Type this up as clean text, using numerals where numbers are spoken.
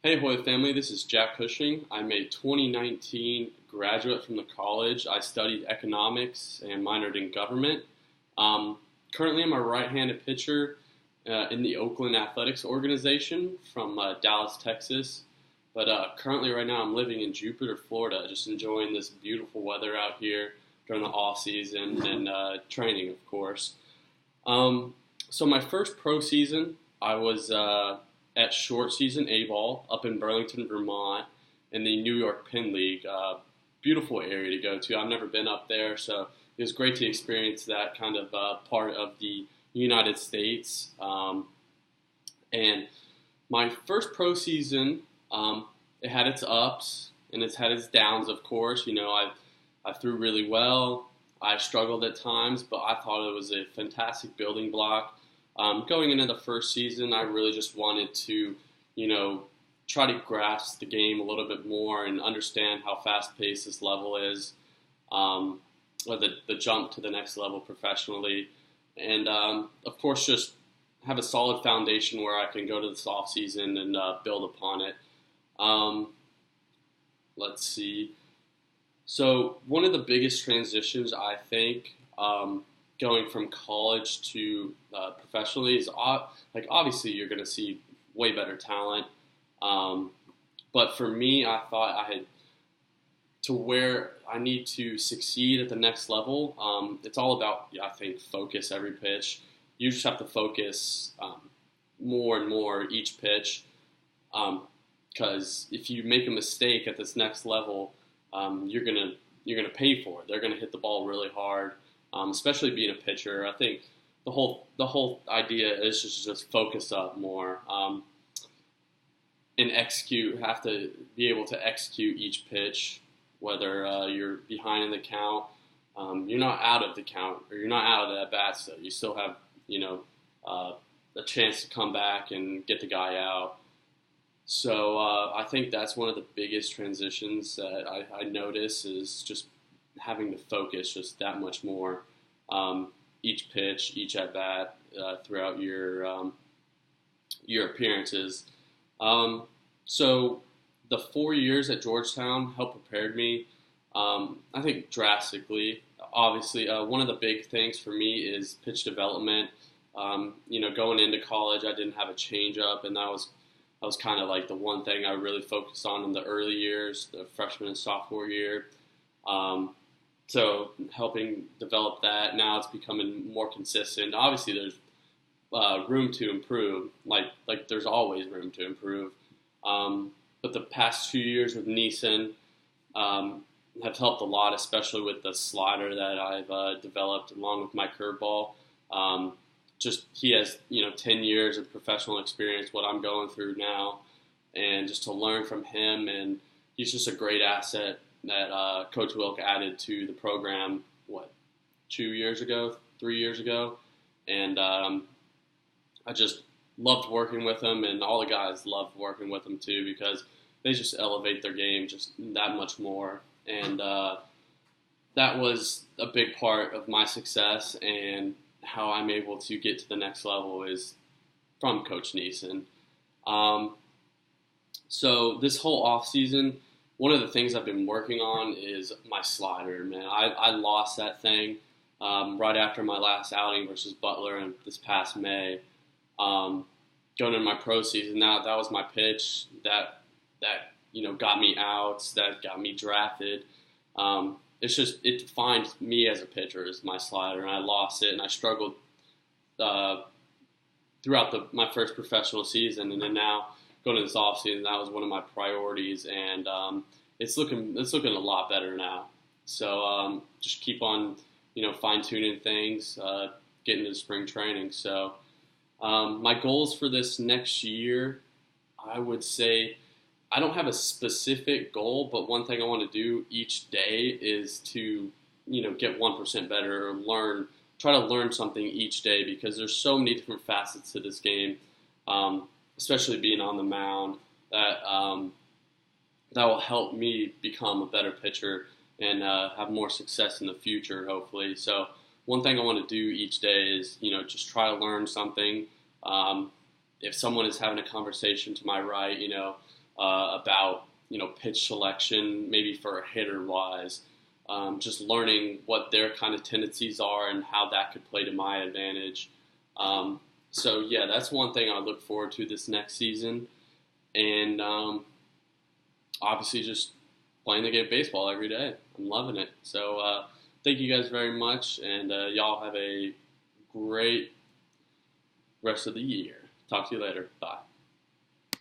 Hey Hoya family, this is Jack Cushing. I'm a 2019 graduate from the college. I studied economics and minored in government. Um, Currently, I'm a right-handed pitcher in the Oakland Athletics organization from Dallas, Texas. But currently, right now, I'm living in Jupiter, Florida, just enjoying this beautiful weather out here during the off season and training, of course. Um, so my first pro season, I was at short season A ball up in Burlington, Vermont, in the New York Penn League. Beautiful area to go to. I've never been up there, so it was great to experience that kind of part of the United States. And my first pro season, it had its ups and it's had its downs, of course. I threw really well. I struggled at times, but I thought it was a fantastic building block. Going into the first season, I really just wanted to, you know, try to grasp the game a little bit more and understand how fast-paced this level is, or the jump to the next level professionally. And, of course, just have a solid foundation where I can go to this off season and build upon it. Um, let's see. So one of the biggest transitions I think going from college to professionally is like obviously you're going to see way better talent, um, but for me I thought I had to where I need to succeed at the next level. It's all about I think focus every pitch. You just have to focus more and more each pitch because if you make a mistake at this next level you're gonna pay for it. They're gonna hit the ball really hard, especially being a pitcher. I think the whole idea is just focus up more and execute. Have to be able to execute each pitch, whether you're behind in the count. You're not out of the count, or you're not out of that bat. So you still have uh, a chance to come back and get the guy out. So I think that's one of the biggest transitions that I notice is just having to focus just that much more each pitch, each at bat throughout your appearances. Um, so the 4 years at Georgetown helped prepare me, I think, drastically. Obviously, one of the big things for me is pitch development. Going into college, I didn't have a changeup, and that was kind of like the one thing I really focused on in the early years, the freshman and sophomore year. Um, so helping develop that, now it's becoming more consistent. Obviously, there's room to improve. Like there's always room to improve. But the past 2 years with Neeson um, have helped a lot, especially with the slider that I've developed along with my curveball. Um, just he has 10 years of professional experience, what I'm going through now, and just to learn from him, and he's just a great asset that Coach Wilk added to the program. What 2 years ago, 3 years ago, and I just loved working with him, and all the guys loved working with him too because they just elevate their game just that much more, and that was a big part of my success and how I'm able to get to the next level is from Coach Neeson. Um, so this whole off season, one of the things I've been working on is my slider. Man, I lost that thing right after my last outing versus Butler in this past May. Um, Going into my pro season, that was my pitch that got me outs, that got me drafted. It defined me as a pitcher as my slider, and I lost it, and I struggled uh, throughout my first professional season, and then now going to this off season, that was one of my priorities, and it's looking a lot better now. So just keep on fine tuning things, getting to spring training. So my goals for this next year, I would say I don't have a specific goal, but one thing I want to do each day is to, get 1% better or try to learn something each day because there's so many different facets to this game, especially being on the mound, that will help me become a better pitcher and have more success in the future, hopefully. So one thing I want to do each day is, just try to learn something. If someone is having a conversation to my right, about pitch selection, maybe for a hitter wise. Just learning what their kind of tendencies are and how that could play to my advantage. So yeah, that's one thing I look forward to this next season, and obviously just playing the game of baseball every day. I'm loving it. So thank you guys very much, and y'all have a great rest of the year. Talk to you later. Bye.